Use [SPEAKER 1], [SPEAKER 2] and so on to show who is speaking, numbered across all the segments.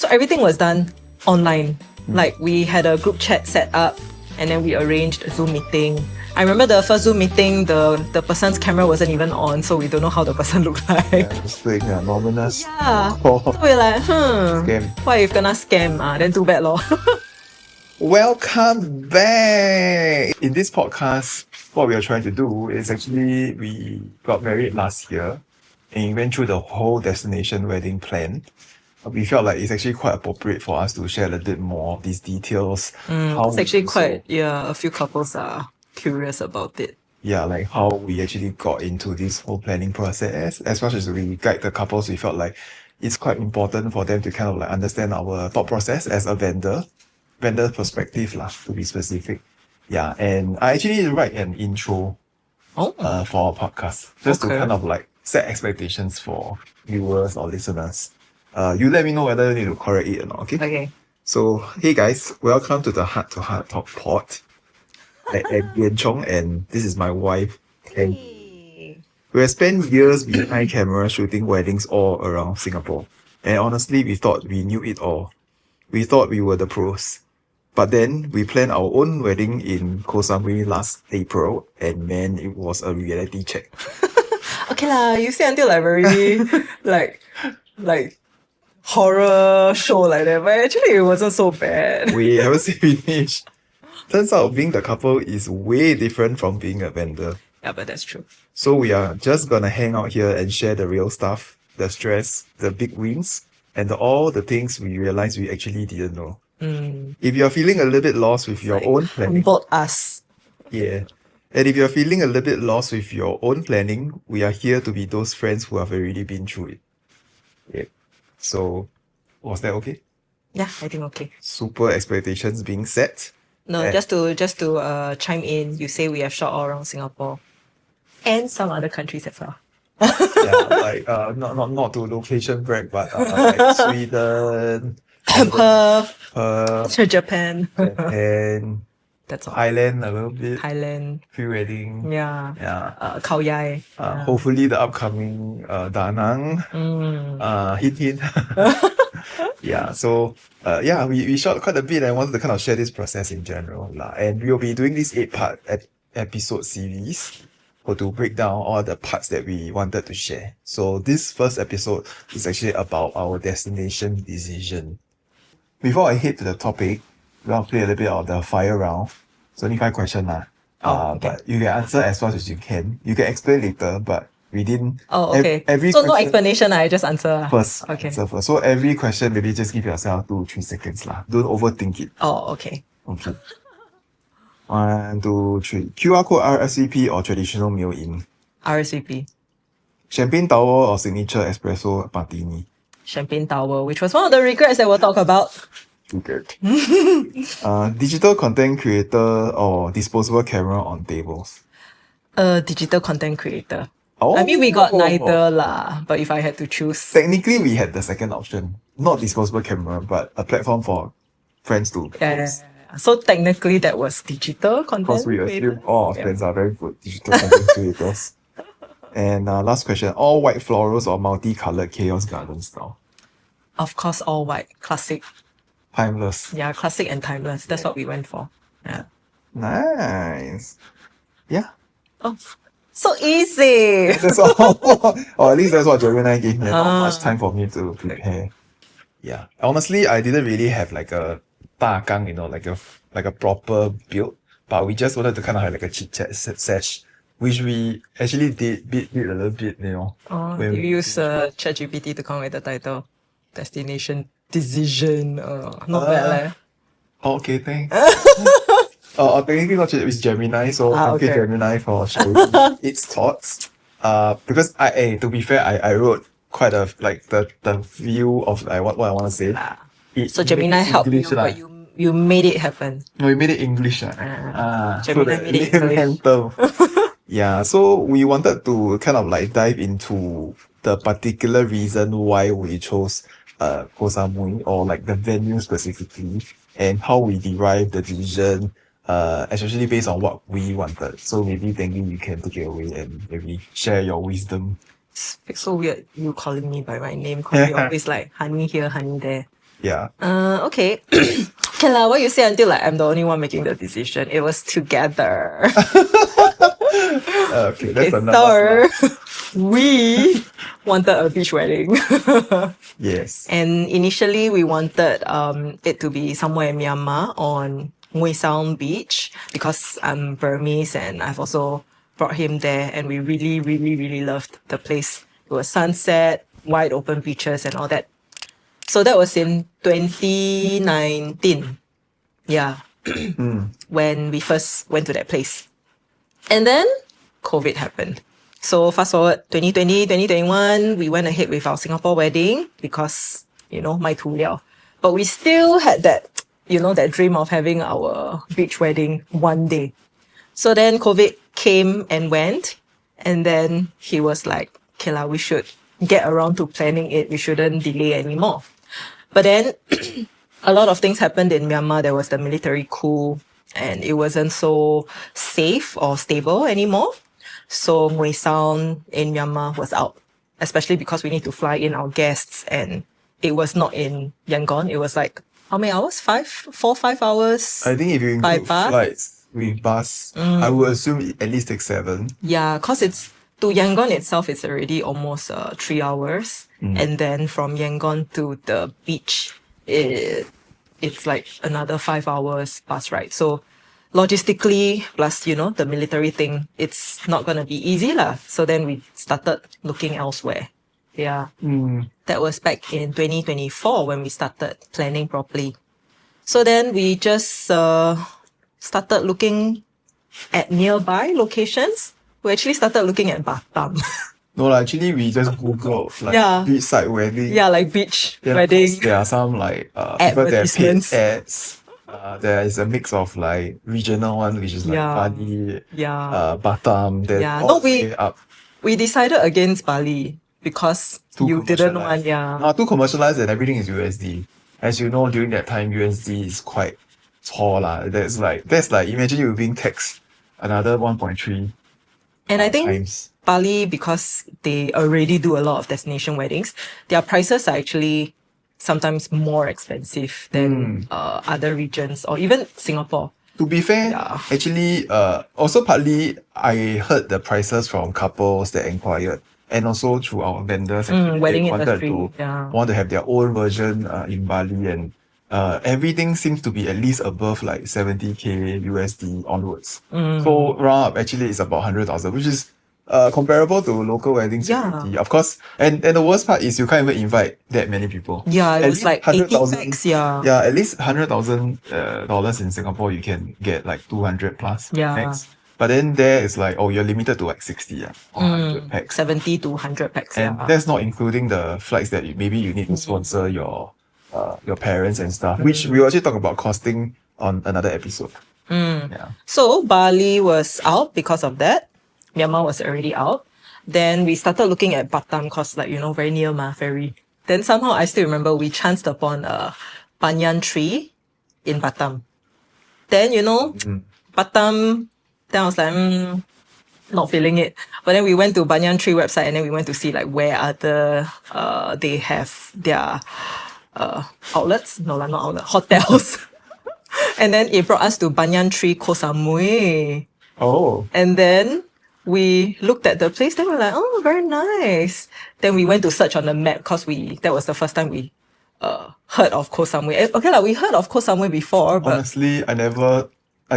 [SPEAKER 1] So everything was done online. Like we had a group chat set up and then we arranged a Zoom meeting. I remember the first Zoom meeting, the person's camera wasn't even on, so we don't know how the person looked like.
[SPEAKER 2] Just doing anonymous.
[SPEAKER 1] Yeah.
[SPEAKER 2] Oh.
[SPEAKER 1] So we're like,
[SPEAKER 2] Scam.
[SPEAKER 1] what if gonna scam? Then too bad lor.
[SPEAKER 2] Welcome back! In this podcast, what we are trying to do is actually, we got married last year and we went through the whole destination wedding plan. We felt like it's actually quite appropriate for us to share a little bit more of these details.
[SPEAKER 1] It's actually a few couples are curious about it.
[SPEAKER 2] Yeah, like how we actually got into this whole planning process. As much as we guide the couples, we felt like it's quite important for them to kind of like understand our thought process as a vendor perspective lah, to be specific. Yeah, and I actually write an intro for our podcast, just to kind of like set expectations for viewers or listeners. You let me know whether you need to correct it or not, okay?
[SPEAKER 1] Okay.
[SPEAKER 2] So, hey guys, welcome to the Heart to Heart Talk Pod. I'm Yuan Chong, and this is my wife, Ken. We have spent years behind camera shooting weddings all around Singapore. And honestly, we thought we knew it all. We thought we were the pros. But then we planned our own wedding in Koh Samui last April, and man, it was a reality check.
[SPEAKER 1] Okay lah, you say until like very like horror show like that, but actually it wasn't so bad.
[SPEAKER 2] We haven't seen finish. Turns out being the couple is way different from being a vendor.
[SPEAKER 1] Yeah, but that's true.
[SPEAKER 2] So we are just gonna hang out here and share the real stuff, the stress, the big wins, and all the things we realized we actually didn't know. If you're feeling a little bit lost with your own planning,
[SPEAKER 1] Humbled us.
[SPEAKER 2] yeah. And if you're feeling a little bit lost with your own planning, we are here to be those friends who have already been through it. Yeah. So, was that okay?
[SPEAKER 1] Yeah, I think okay.
[SPEAKER 2] Super expectations being set.
[SPEAKER 1] No, just to chime in, you say we have shot all around Singapore and some other countries as well.
[SPEAKER 2] Yeah, like not to location brag, but like Sweden,
[SPEAKER 1] Perth, Japan.
[SPEAKER 2] Japan,
[SPEAKER 1] That's all.
[SPEAKER 2] Thailand a little bit,
[SPEAKER 1] Thailand.
[SPEAKER 2] pre-wedding.
[SPEAKER 1] Yeah. Khao Yai.
[SPEAKER 2] Hopefully the upcoming Da Nang, hint hint. Yeah, so we shot quite a bit and wanted to kind of share this process in general lah. And we'll be doing this 8-part episode series to break down all the parts that we wanted to share. So this first episode is actually about our destination decision. Before I head to the topic, we'll play a little bit of the fire round. It's only 5 questions lah. But you can answer as fast as you can. You can explain later, but we didn't.
[SPEAKER 1] Oh, okay.
[SPEAKER 2] So
[SPEAKER 1] no explanation, I just answer.
[SPEAKER 2] First.
[SPEAKER 1] Okay.
[SPEAKER 2] Answer first. So every question, maybe just give yourself 2-3 seconds lah. Don't overthink it.
[SPEAKER 1] Oh, okay.
[SPEAKER 2] Okay. 1, 2, 3. QR code RSVP or traditional mail-in?
[SPEAKER 1] RSVP.
[SPEAKER 2] Champagne tower or signature espresso martini?
[SPEAKER 1] Champagne Tower, which was one of the regrets that we'll talk about.
[SPEAKER 2] Good. Digital content creator or disposable camera on tables?
[SPEAKER 1] Digital content creator.
[SPEAKER 2] Oh.
[SPEAKER 1] I mean, we got neither lah, but if I had to choose.
[SPEAKER 2] Technically, we had the second option. Not disposable camera, but a platform for friends to post.
[SPEAKER 1] Yeah. So technically that was digital content
[SPEAKER 2] Because we
[SPEAKER 1] creator.
[SPEAKER 2] assume all our friends are very good digital content creators. And last question, all white florals or multicolored chaos garden style?
[SPEAKER 1] Of course, all white. Classic.
[SPEAKER 2] Timeless.
[SPEAKER 1] Yeah, classic and timeless. That's what we went for. Yeah.
[SPEAKER 2] Nice. Yeah.
[SPEAKER 1] Oh, so easy.
[SPEAKER 2] That's all. Or at least that's what Gemini gave me. Not much time for me to prepare. Yeah. Honestly, I didn't really have like a 大纲, like a proper build. But we just wanted to kind of have like a chit-chat sesh, which we actually did a little bit,
[SPEAKER 1] You use ChatGPT to come up with the title. Destination Decision. Not bad leh.
[SPEAKER 2] Okay, thanks. Technically not ChatGPT, it's Gemini, so thank you Gemini for sharing its thoughts. Because to be fair, I wrote quite a like the view of like what I want to say.
[SPEAKER 1] So Gemini helped you, but you made it happen.
[SPEAKER 2] No, we made it English.
[SPEAKER 1] Gemini made it English.
[SPEAKER 2] Yeah, so we wanted to kind of like dive into the particular reason why we chose Koh Samui, or like the venue specifically, and how we derived the decision, especially based on what we wanted. So maybe Tengi, you can take it away and maybe share your wisdom.
[SPEAKER 1] It's so weird you calling me by my name, because you're always like honey here, honey there.
[SPEAKER 2] Yeah.
[SPEAKER 1] Okay. Okay lah, what you say until like I'm the only one making the decision. It was together.
[SPEAKER 2] Okay, that's
[SPEAKER 1] Okay,
[SPEAKER 2] another.
[SPEAKER 1] so we wanted a beach wedding.
[SPEAKER 2] Yes.
[SPEAKER 1] And initially we wanted it to be somewhere in Myanmar on Mui Sound Beach because I'm Burmese and I've also brought him there and we really, really, really loved the place. It was sunset, wide open beaches and all that. So that was in 2019. Yeah. When we first went to that place. And then COVID happened. So fast forward 2020, 2021, we went ahead with our Singapore wedding because, my tu liao. But we still had that, that dream of having our beach wedding one day. So then COVID came and went. And then he was like, okay lah, we should get around to planning it. We shouldn't delay anymore. But then a lot of things happened in Myanmar. There was the military coup and it wasn't so safe or stable anymore. So Mui Sound in Myanmar was out, especially because we need to fly in our guests and it was not in Yangon. It was like, how many hours? 4 or 5 hours?
[SPEAKER 2] I think if you
[SPEAKER 1] by
[SPEAKER 2] include
[SPEAKER 1] bus?
[SPEAKER 2] flights with bus, I would assume it at least takes 7.
[SPEAKER 1] Yeah, because it's to Yangon itself, it's already almost 3 hours. And then from Yangon to the beach, it's like another 5 hours bus ride. So logistically, plus, the military thing, it's not going to be easy lah. So then we started looking elsewhere. Yeah. That was back in 2024 when we started planning properly. So then we just started looking at nearby locations. We actually started looking at Batam.
[SPEAKER 2] No, lah, actually we just Googled like
[SPEAKER 1] Yeah.
[SPEAKER 2] beachside wedding.
[SPEAKER 1] Yeah, like beach
[SPEAKER 2] Then of
[SPEAKER 1] wedding.
[SPEAKER 2] course there are some like people that paid
[SPEAKER 1] Advertisements.
[SPEAKER 2] ads. There is a mix of like regional one, which is like
[SPEAKER 1] Yeah.
[SPEAKER 2] Bali,
[SPEAKER 1] Yeah.
[SPEAKER 2] Batam, then
[SPEAKER 1] Yeah.
[SPEAKER 2] all
[SPEAKER 1] No,
[SPEAKER 2] the way up.
[SPEAKER 1] We decided against Bali because
[SPEAKER 2] Too
[SPEAKER 1] you didn't
[SPEAKER 2] commercialized.
[SPEAKER 1] want, yeah.
[SPEAKER 2] Too commercialized and everything is USD. As you know, during that time, USD is quite tall lah. That's like imagine you being taxed another 1.3
[SPEAKER 1] And I think
[SPEAKER 2] times.
[SPEAKER 1] Bali, because they already do a lot of destination weddings, their prices are actually sometimes more expensive than other regions or even Singapore.
[SPEAKER 2] To be fair,
[SPEAKER 1] Yeah.
[SPEAKER 2] actually, also partly I heard the prices from couples that inquired, and also through our vendors. Actually,
[SPEAKER 1] Wedding
[SPEAKER 2] they wanted
[SPEAKER 1] industry,
[SPEAKER 2] to
[SPEAKER 1] yeah.
[SPEAKER 2] want to have their own version in Bali, and everything seems to be at least above like 70K USD onwards. So round up, actually, it's about 100,000, which is comparable to local weddings.
[SPEAKER 1] Yeah.
[SPEAKER 2] already. Of course. And the worst part is you can't even invite that many people.
[SPEAKER 1] Yeah, it
[SPEAKER 2] At
[SPEAKER 1] was
[SPEAKER 2] least
[SPEAKER 1] like 80
[SPEAKER 2] 100,000
[SPEAKER 1] packs, yeah.
[SPEAKER 2] Yeah, at least $100,000 dollars in Singapore, you can get like 200 plus
[SPEAKER 1] Yeah.
[SPEAKER 2] packs. But then there it's like, you're limited to like 60 or 100 packs.
[SPEAKER 1] 70 to 100 packs,
[SPEAKER 2] And
[SPEAKER 1] yeah.
[SPEAKER 2] that's not including the flights that maybe you need to sponsor your parents and stuff, which we will actually talk about costing on another episode. Yeah.
[SPEAKER 1] So Bali was out because of that. Myanmar was already out. Then we started looking at Batam because very near ferry. Then somehow I still remember we chanced upon a banyan tree in Batam. Then, Batam, then I was like, not feeling it. But then we went to Banyan Tree website and then we went to see like where other they have their outlets. No, not outlet, hotels. And then it brought us to Banyan Tree Koh Samui.
[SPEAKER 2] Oh.
[SPEAKER 1] And then we looked at the place, then we're like, oh, very nice. Then we went to search on the map because that was the first time we heard of Koh Samui. Okay, we heard of Koh Samui before, but
[SPEAKER 2] Honestly, I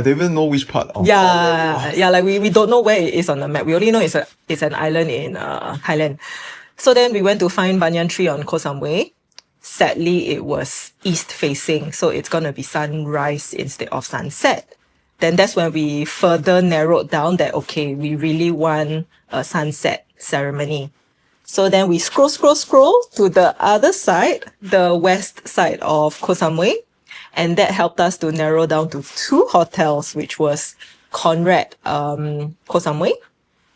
[SPEAKER 2] don't even know which part of
[SPEAKER 1] yeah, like we don't know where it is on the map. We only know it's an island in Thailand. So then we went to find Banyan Tree on Koh Samui. Sadly, it was east facing, so it's gonna be sunrise instead of sunset. Then that's when we further narrowed down that, okay, we really want a sunset ceremony. So then we scroll to the other side, the west side of Koh Samui. And that helped us to narrow down to 2 hotels, which was Conrad Koh Samui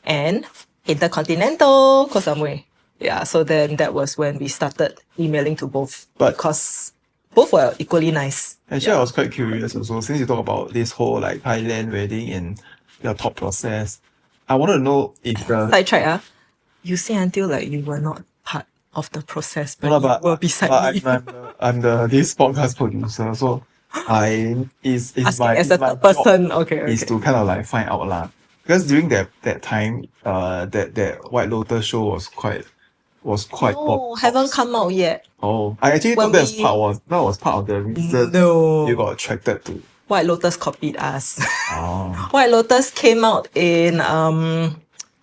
[SPEAKER 1] and Intercontinental Koh Samui. Yeah, so then that was when we started emailing to both because both were equally nice.
[SPEAKER 2] Actually, I was quite curious also, since you talk about this whole like Thailand wedding and your thought process. I want to know if the
[SPEAKER 1] Sidetrack, you say until like you were not part of the process, but
[SPEAKER 2] No,
[SPEAKER 1] you
[SPEAKER 2] but,
[SPEAKER 1] were beside
[SPEAKER 2] but
[SPEAKER 1] me.
[SPEAKER 2] I'm the this podcast producer, so is
[SPEAKER 1] Asking
[SPEAKER 2] my
[SPEAKER 1] as
[SPEAKER 2] is
[SPEAKER 1] a
[SPEAKER 2] my
[SPEAKER 1] third
[SPEAKER 2] job
[SPEAKER 1] person. Okay,
[SPEAKER 2] is
[SPEAKER 1] okay.
[SPEAKER 2] to kind of like find out lah. Because during that time, that White Lotus show was quite
[SPEAKER 1] No, haven't come out yet.
[SPEAKER 2] Oh, I actually
[SPEAKER 1] When
[SPEAKER 2] thought
[SPEAKER 1] we
[SPEAKER 2] that was part of the reason you
[SPEAKER 1] no
[SPEAKER 2] got attracted to.
[SPEAKER 1] White Lotus copied us.
[SPEAKER 2] Oh,
[SPEAKER 1] White Lotus came out in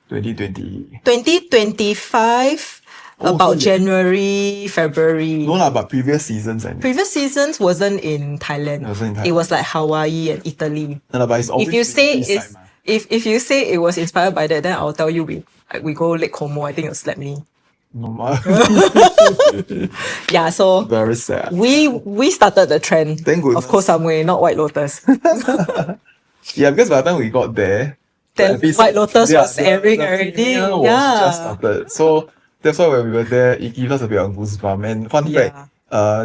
[SPEAKER 2] 2020.
[SPEAKER 1] 2025,
[SPEAKER 2] Oh, so
[SPEAKER 1] about January, February.
[SPEAKER 2] no lah, but previous seasons and
[SPEAKER 1] Previous seasons wasn't in Thailand.
[SPEAKER 2] it wasn't in
[SPEAKER 1] It
[SPEAKER 2] Thailand.
[SPEAKER 1] was like Hawaii and Italy.
[SPEAKER 2] No, lah, but it's always
[SPEAKER 1] If you
[SPEAKER 2] been
[SPEAKER 1] say
[SPEAKER 2] this side,
[SPEAKER 1] it's
[SPEAKER 2] mah.
[SPEAKER 1] if you say it was inspired by that, then I'll tell you we go Lake Como. I think you'll slap me.
[SPEAKER 2] No, mah.
[SPEAKER 1] Yeah, so
[SPEAKER 2] Very sad.
[SPEAKER 1] we started the trend
[SPEAKER 2] Thank goodness.
[SPEAKER 1] of Koh Samui, not White Lotus.
[SPEAKER 2] Yeah, because by the time we got there,
[SPEAKER 1] Then
[SPEAKER 2] the episode-
[SPEAKER 1] White Lotus was airing
[SPEAKER 2] the
[SPEAKER 1] already.
[SPEAKER 2] premiere was
[SPEAKER 1] Yeah.
[SPEAKER 2] just started. So that's why when we were there, it gave us a bit of goosebumps. And fun fact,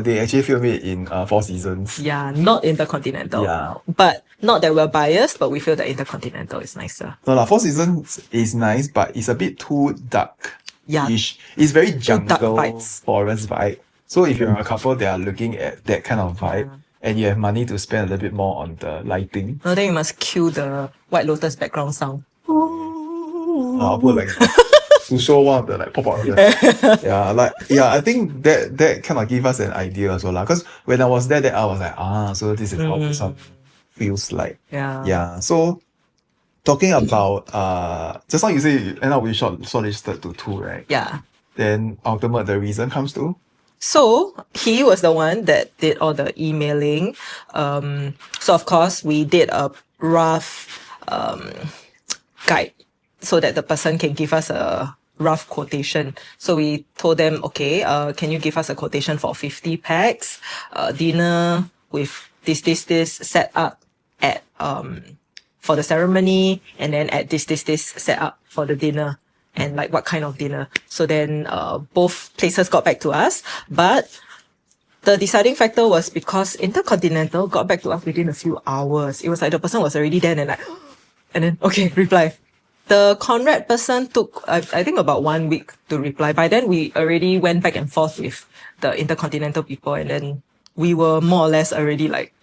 [SPEAKER 2] they actually filmed it in 4 seasons.
[SPEAKER 1] Yeah, not Intercontinental.
[SPEAKER 2] Yeah.
[SPEAKER 1] But not that we're biased, but we feel that Intercontinental is nicer.
[SPEAKER 2] No, lah, 4 seasons is nice, but it's a bit too dark.
[SPEAKER 1] Yeah.
[SPEAKER 2] It's very
[SPEAKER 1] dark
[SPEAKER 2] jungle
[SPEAKER 1] vibes.
[SPEAKER 2] forest vibe. So if you're a couple that are looking at that kind of vibe and you have money to spend a little bit more on the lighting,
[SPEAKER 1] No, then you must cue the White Lotus background sound.
[SPEAKER 2] I'll put like to show one of the like pop up here. I think that kind of gave us an idea as well. Because when I was there, I was like, so this is how this one feels like.
[SPEAKER 1] Yeah.
[SPEAKER 2] Yeah. So talking about just now you say you end up with shortlisted to 2, right?
[SPEAKER 1] Yeah.
[SPEAKER 2] Then ultimate the reason comes to
[SPEAKER 1] So he was the one that did all the emailing. So of course we did a rough guide so that the person can give us a rough quotation. So we told them, okay, can you give us a quotation for 50 packs, dinner with this set up at for the ceremony, and then at this set up for the dinner, and like what kind of dinner. So then both places got back to us, but the deciding factor was because Intercontinental got back to us within a few hours. It was like the person was already there and like, and then okay, reply. The Conrad person took I think about 1 week to reply. By then we already went back and forth with the Intercontinental people, and then we were more or less already like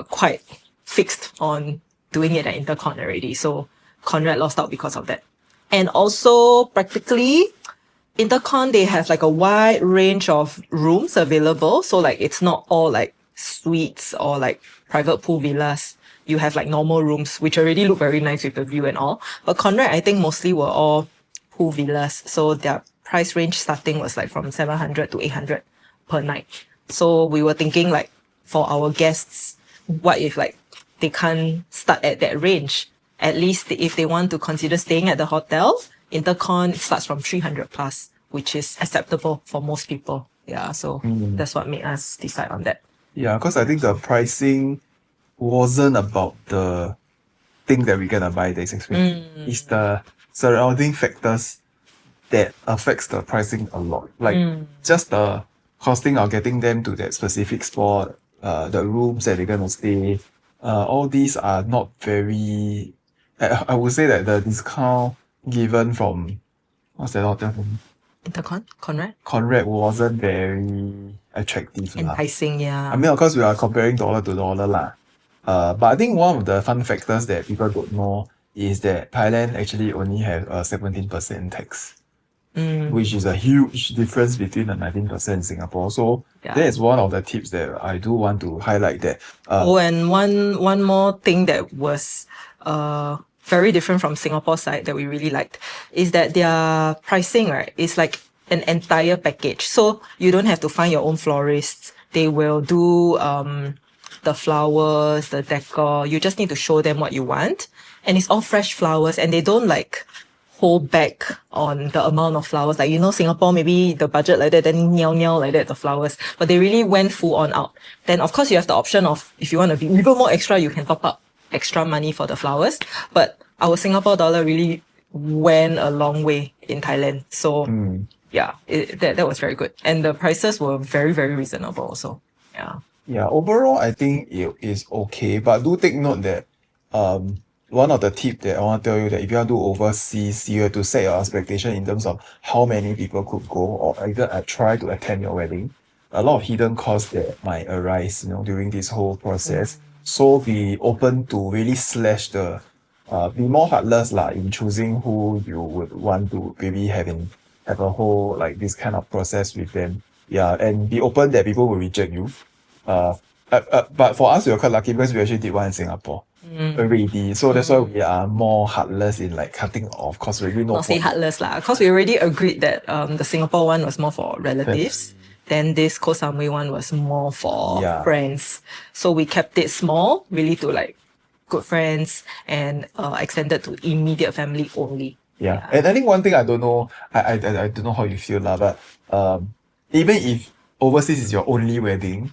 [SPEAKER 1] quite fixed on doing it at Intercon already. So Conrad lost out because of that. And also practically Intercon, they have like a wide range of rooms available. So like it's not all like suites or like private pool villas. You have like normal rooms, which already look very nice with the view and all. But Conrad, I think mostly were all pool villas. So their price range starting was like from 700 to 800 per night. So we were thinking like for our guests, what if like they can't start at that range? At least if they want to consider staying at the hotel, Intercon starts from 300 plus, which is acceptable for most people. Yeah, so that's what made us decide on that.
[SPEAKER 2] Yeah, because I think the pricing wasn't about the thing that we're gonna buy that's expensive. It's the surrounding factors that affects the pricing a lot. Like just the costing of getting them to that specific spot, the rooms that they're gonna stay, all these are not very. I would say that the discount given from what's that hotel from
[SPEAKER 1] Intercon? Conrad?
[SPEAKER 2] Conrad wasn't very attractive lah.
[SPEAKER 1] Enticing, yeah.
[SPEAKER 2] I mean, of course, we are comparing dollar to dollar lah. But I think one of the fun factors that people don't know is that Thailand actually only have a 17% tax, which is a huge difference between the 19% in Singapore. So that is one of the tips that I do want to highlight that.
[SPEAKER 1] And one more thing that was very different from Singapore side that we really liked is that their pricing, right, is like an entire package. So you don't have to find your own florists. They will do the flowers, the decor. You just need to show them what you want. And it's all fresh flowers, and they don't like hold back on the amount of flowers. Like, you know, Singapore, maybe the budget like that, then niao like that, the flowers. But they really went full on out. Then, of course, you have the option of, if you want to be even more extra, you can top up extra money for the flowers. But our Singapore dollar really went a long way in Thailand. So, yeah, that was very good. And the prices were very, very reasonable. So, yeah.
[SPEAKER 2] Yeah, overall, I think it is okay. But do take note that one of the tip that I want to tell you that if you want to do overseas, you have to set your expectation in terms of how many people could go or even try to attend your wedding. A lot of hidden costs that might arise, during this whole process. So be open to really slash the be more heartless lah in choosing who you would want to maybe have a whole like this kind of process with them. Yeah, and be open that people will reject you. Uh, but for us, we were quite lucky because we actually did one in Singapore already. So that's why we are more heartless in like cutting off because we really know
[SPEAKER 1] Not say heartless lah, because we already agreed that the Singapore one was more for relatives. Then this Koh Samui one was more for
[SPEAKER 2] Yeah.
[SPEAKER 1] friends. So we kept it small, really to like good friends, and extended to immediate family only.
[SPEAKER 2] Yeah. And I think one thing I don't know, I don't know how you feel lah, but even if overseas is your only wedding,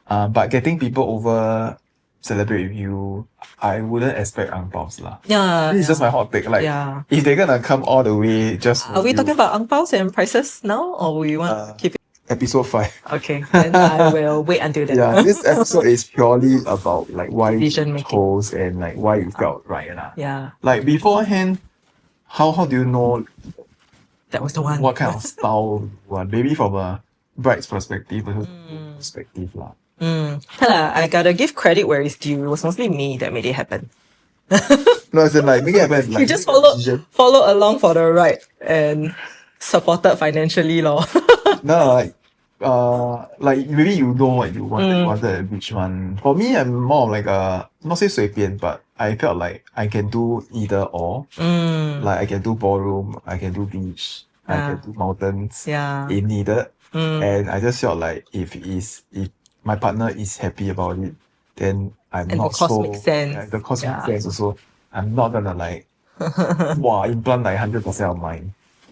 [SPEAKER 2] but getting people over celebrate with you, I wouldn't expect ang paos lah.
[SPEAKER 1] Yeah.
[SPEAKER 2] This is just my hot take. Like,
[SPEAKER 1] Yeah.
[SPEAKER 2] if they're gonna come all the way just
[SPEAKER 1] Are we talking about ang paos and prices now, or we want to keep it?
[SPEAKER 2] episode 5.
[SPEAKER 1] Okay, then I will wait until then.
[SPEAKER 2] Yeah, this episode is purely about like why you
[SPEAKER 1] Decision making.
[SPEAKER 2] chose and like why you felt right lah.
[SPEAKER 1] Yeah,
[SPEAKER 2] Like beforehand, how do you know
[SPEAKER 1] that was the one.
[SPEAKER 2] what kind of style you want? Maybe from a bride's perspective versus perspective lah.
[SPEAKER 1] I gotta give credit where it's due. It was mostly me that made it happen.
[SPEAKER 2] No, as in like make it happen. Like,
[SPEAKER 1] We just
[SPEAKER 2] make a decision.
[SPEAKER 1] follow along for the ride and supported financially lor.
[SPEAKER 2] No, like maybe you know what you wanted which one. For me, I'm more of like not say 随便, but I felt like I can do either or. Like I can do ballroom, I can do beach, I can do mountains
[SPEAKER 1] Yeah.
[SPEAKER 2] if needed. And I just felt like if my partner is happy about it, then I'm
[SPEAKER 1] And
[SPEAKER 2] not
[SPEAKER 1] the cost
[SPEAKER 2] so
[SPEAKER 1] makes sense.
[SPEAKER 2] Yeah, the cost
[SPEAKER 1] Yeah.
[SPEAKER 2] makes sense also. I'm not gonna like implant like 100% of my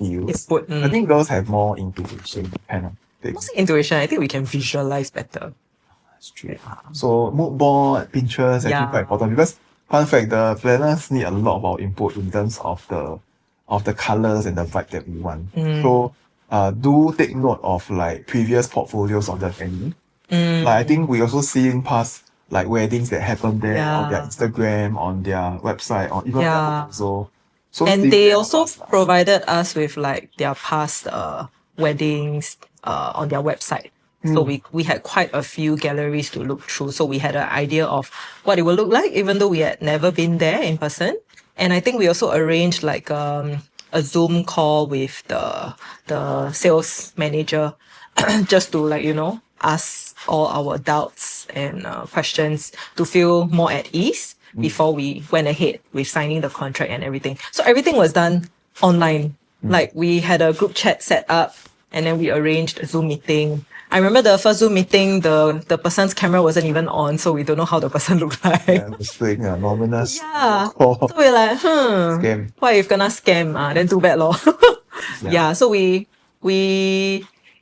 [SPEAKER 2] views.
[SPEAKER 1] It's put,
[SPEAKER 2] I think girls have more intuition kind of thing.
[SPEAKER 1] Mostly intuition. I think we can visualize better.
[SPEAKER 2] That's true. So Moodboard, Pinterest, actually
[SPEAKER 1] Yeah.
[SPEAKER 2] quite important because fun fact, the planners need a lot of our input in terms of the colors and the vibe that we want. So do take note of like previous portfolios of the venue. Like I think we also seen past like weddings that happened there on their
[SPEAKER 1] Yeah.
[SPEAKER 2] Instagram, on their website, or even
[SPEAKER 1] Yeah.
[SPEAKER 2] their proposal. So
[SPEAKER 1] And
[SPEAKER 2] think
[SPEAKER 1] they
[SPEAKER 2] that
[SPEAKER 1] also
[SPEAKER 2] of us lah.
[SPEAKER 1] provided us with like their past weddings on their website. So we had quite a few galleries to look through. So we had an idea of what it would look like, even though we had never been there in person. And I think we also arranged like a Zoom call with the sales manager just to like, ask all our doubts and questions to feel more at ease before we went ahead with signing the contract and everything. So everything was done online. Like we had a group chat set up and then we arranged a Zoom meeting. I remember the first Zoom meeting, the person's camera wasn't even on, so we don't know how the person looked like.
[SPEAKER 2] Yeah, it was like anonymous.
[SPEAKER 1] Yeah.
[SPEAKER 2] call.
[SPEAKER 1] So we're like,
[SPEAKER 2] Scam.
[SPEAKER 1] what if gonna scam? Then too bad lor. Yeah. So we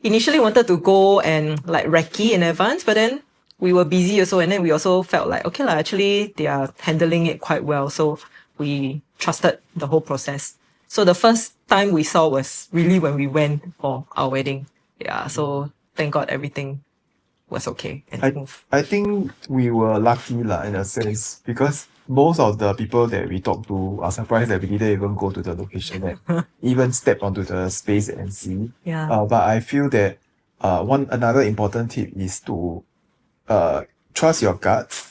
[SPEAKER 1] initially wanted to go and like recce in advance, but then we were busy also, and then we also felt like, okay lah, actually they are handling it quite well. So we trusted the whole process. So the first time we saw was really when we went for our wedding. Yeah. So thank God everything was okay and smooth.
[SPEAKER 2] I think we were lucky lah in a sense because most of the people that we talked to are surprised that we didn't even go to the location and even step onto the space and see.
[SPEAKER 1] Yeah.
[SPEAKER 2] But I feel that another important tip is to trust your guts.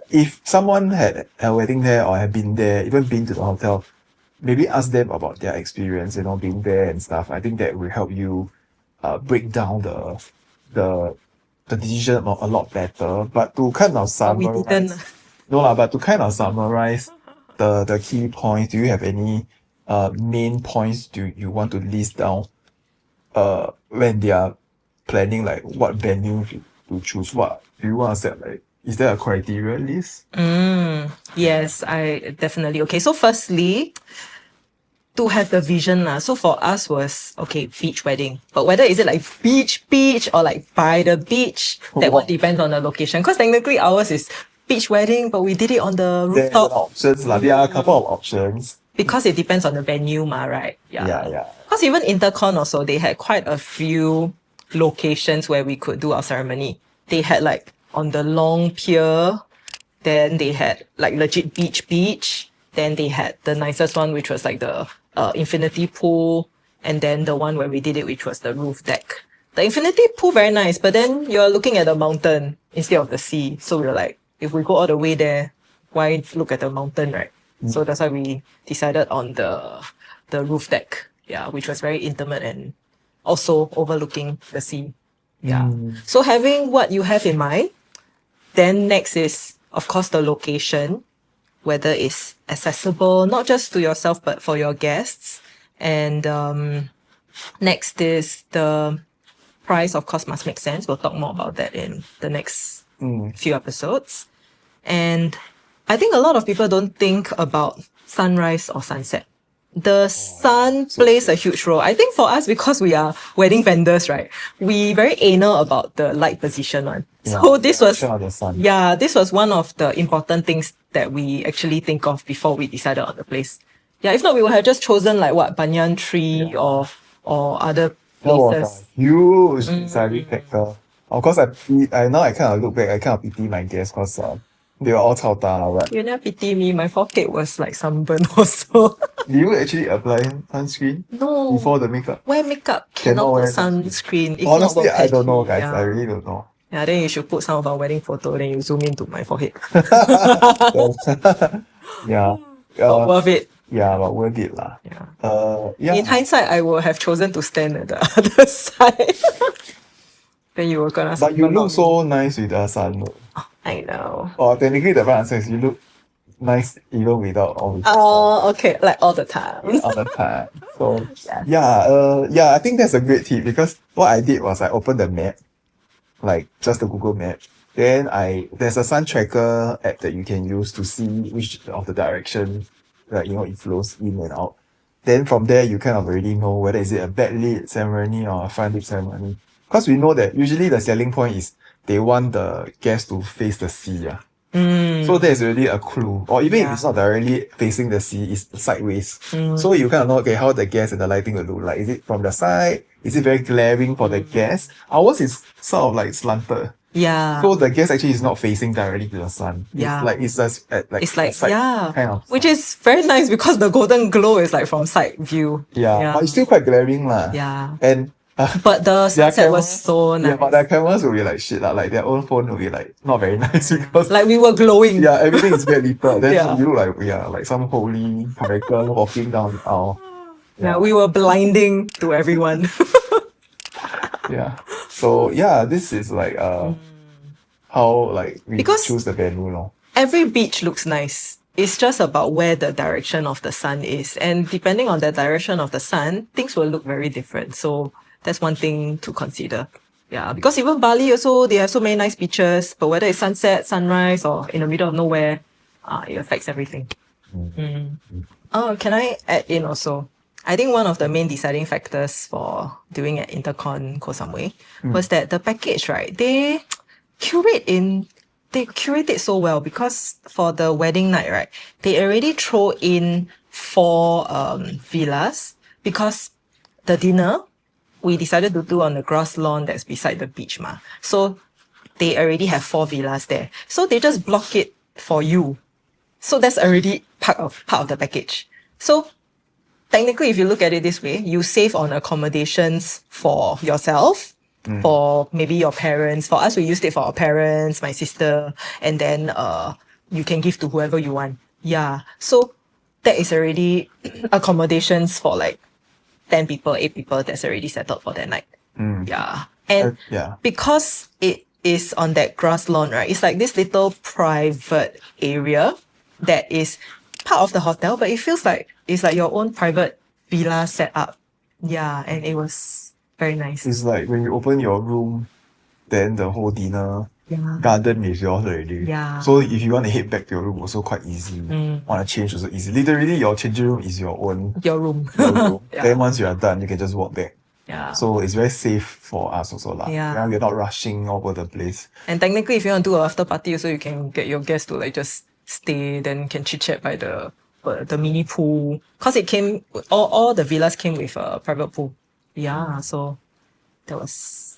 [SPEAKER 2] If someone had a wedding there or had been there, even been to the hotel, maybe ask them about their experience, being there and stuff. I think that will help you break down the decision a lot better. But to kind of
[SPEAKER 1] But we
[SPEAKER 2] summarize,
[SPEAKER 1] didn't.
[SPEAKER 2] no lah. But to kind of summarize the key points, do you have any main points you want to list down when they are planning like what venue to choose? What do you want to set like? Is there a criteria list?
[SPEAKER 1] Yes, I definitely. Okay, so firstly, to have the vision lah. So for us was, okay, beach wedding. But whether is it like beach or like by the beach, that one depends on the location. Because technically ours is beach wedding, but we did it on the
[SPEAKER 2] There are
[SPEAKER 1] rooftop
[SPEAKER 2] options lah. There are a couple of options.
[SPEAKER 1] because it depends on the venue ma, right?
[SPEAKER 2] Yeah.
[SPEAKER 1] Because even Intercon also, they had quite a few locations where we could do our ceremony. They had like on the long pier, Then they had like legit beach. Then they had the nicest one, which was like the infinity pool. And then the one where we did it, which was the roof deck. The infinity pool, very nice, but then you're looking at the mountain instead of the sea. So we were like, if we go all the way there, why look at the mountain, right? So that's why we decided on the roof deck, yeah, which was very intimate and also overlooking the sea. Yeah. So having what you have in mind, then next is, of course, the location, whether it's accessible, not just to yourself, but for your guests. And next is the price, of course, must make sense. We'll talk more about that in the next few episodes. And I think a lot of people don't think about sunrise or sunset. The sun plays a huge role. I think for us, because we are wedding vendors, right? We very anal about the light position one. So this was, this was one of the important things that we actually think of before we decided on the place. Yeah, if not, we would have just chosen like what, banyan tree or other
[SPEAKER 2] that was
[SPEAKER 1] places.
[SPEAKER 2] a huge deciding factor. Of course, I now I kind of look back, I kind of pity my guests because they were all chao ta, but
[SPEAKER 1] You never pity me. My forehead was like sunburned also.
[SPEAKER 2] do you actually apply sunscreen
[SPEAKER 1] No.
[SPEAKER 2] before the makeup?
[SPEAKER 1] Wear makeup,
[SPEAKER 2] Cannot
[SPEAKER 1] cannot put
[SPEAKER 2] wear
[SPEAKER 1] sunscreen. It's
[SPEAKER 2] Honestly,
[SPEAKER 1] not
[SPEAKER 2] I don't know, guys.
[SPEAKER 1] Yeah.
[SPEAKER 2] I really don't know.
[SPEAKER 1] Yeah, then you should put some of our wedding photo, then you zoom into my forehead.
[SPEAKER 2] Yeah.
[SPEAKER 1] Not worth it.
[SPEAKER 2] Yeah, but worth it lah. Yeah.
[SPEAKER 1] In hindsight, I would have chosen to stand at the other side. Then you were gonna.
[SPEAKER 2] But you look so nice with the sun. Though.
[SPEAKER 1] I know.
[SPEAKER 2] Or technically, the right answer is you look nice even without all the
[SPEAKER 1] Oh, okay, like all the time.
[SPEAKER 2] all the time. So
[SPEAKER 1] Yes.
[SPEAKER 2] yeah, I think that's a great tip because what I did was I opened the map, like just the Google map. Then there's a sun tracker app that you can use to see which of the direction that it flows in and out. Then from there you kind of already know whether is it a backlit ceremony or a front lit ceremony. Because we know that usually the selling point is they want the guests to face the sea. So there's already a clue. Or even if it's not directly facing the sea, it's sideways. So you kind of know, okay, how the guests and the lighting will look like. Is it from the side? Is it very glaring for the guests? Ours is sort of like slanted.
[SPEAKER 1] Yeah.
[SPEAKER 2] So the guest actually is not facing directly to the sun.
[SPEAKER 1] Yeah.
[SPEAKER 2] It's just at like
[SPEAKER 1] It's like,
[SPEAKER 2] a side kind of.
[SPEAKER 1] which is very nice because the golden glow is like from side view.
[SPEAKER 2] Yeah. But it's still quite glaring lah.
[SPEAKER 1] Yeah.
[SPEAKER 2] And
[SPEAKER 1] But the
[SPEAKER 2] their
[SPEAKER 1] sunset was
[SPEAKER 2] cameras-
[SPEAKER 1] so nice.
[SPEAKER 2] Yeah, but their cameras will be like shit lah. Like their own phone will be like not very nice because
[SPEAKER 1] Like we were glowing.
[SPEAKER 2] yeah, everything is very little. Then
[SPEAKER 1] Yeah.
[SPEAKER 2] you look like we are like some holy character walking down the aisle.
[SPEAKER 1] Yeah, we were blinding to everyone.
[SPEAKER 2] Yeah. So yeah, this is like how like we
[SPEAKER 1] Because-
[SPEAKER 2] choose the venue lor.
[SPEAKER 1] Every beach looks nice. It's just about where the direction of the sun is. And depending on the direction of the sun, things will look very different. So that's one thing to consider. Yeah, because even Bali also, they have so many nice beaches, but whether it's sunset, sunrise, or in the middle of nowhere, it affects everything. Oh, can I add in also? I think one of the main deciding factors for doing at Intercon Koh Samui was that the package, right? They curate it so well because for the wedding night, right, they already throw in 4 villas because the dinner we decided to do on the grass lawn that's beside the beach ma. So they already have 4 villas there. So they just block it for you. So that's already part of the package. So technically, if you look at it this way, you save on accommodations for yourself, for maybe your parents. For us, we used it for our parents, my sister, and then you can give to whoever you want. Yeah. So that is already accommodations for like 10 people, 8 people that's already settled for that night. Yeah. And
[SPEAKER 2] Yeah.
[SPEAKER 1] because it is on that grass lawn, right? It's like this little private area that is part of the hotel, but it feels like it's like your own private villa set up. Yeah, and it was very nice.
[SPEAKER 2] It's like when you open your room, then the whole dinner
[SPEAKER 1] Yeah.
[SPEAKER 2] garden is yours already.
[SPEAKER 1] Yeah.
[SPEAKER 2] So if you want to head back to your room, also quite easy. Want to change also easy. Literally, your changing room is your own
[SPEAKER 1] Your room.
[SPEAKER 2] room.
[SPEAKER 1] Yeah.
[SPEAKER 2] Then once you are done, you can just walk back.
[SPEAKER 1] Yeah.
[SPEAKER 2] So it's very safe for us also lah.
[SPEAKER 1] Yeah.
[SPEAKER 2] We're not rushing all over the place.
[SPEAKER 1] And technically, if you want to do an after party, also you can get your guests to like just stay, then can chit chat by the mini pool. Cause it came, all the villas came with a private pool. Yeah, so that was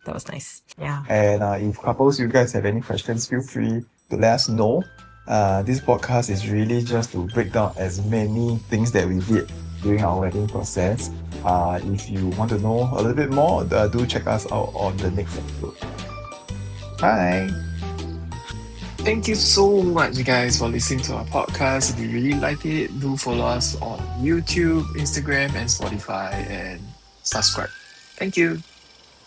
[SPEAKER 1] that was nice. Yeah.
[SPEAKER 2] And if couples, you guys have any questions, feel free to let us know. This podcast is really just to break down as many things that we did during our wedding process. If you want to know a little bit more, do check us out on the next episode. Bye!
[SPEAKER 3] Thank you so much, guys, for listening to our podcast. If you really like it, do follow us on YouTube, Instagram, and Spotify, and subscribe. Thank you.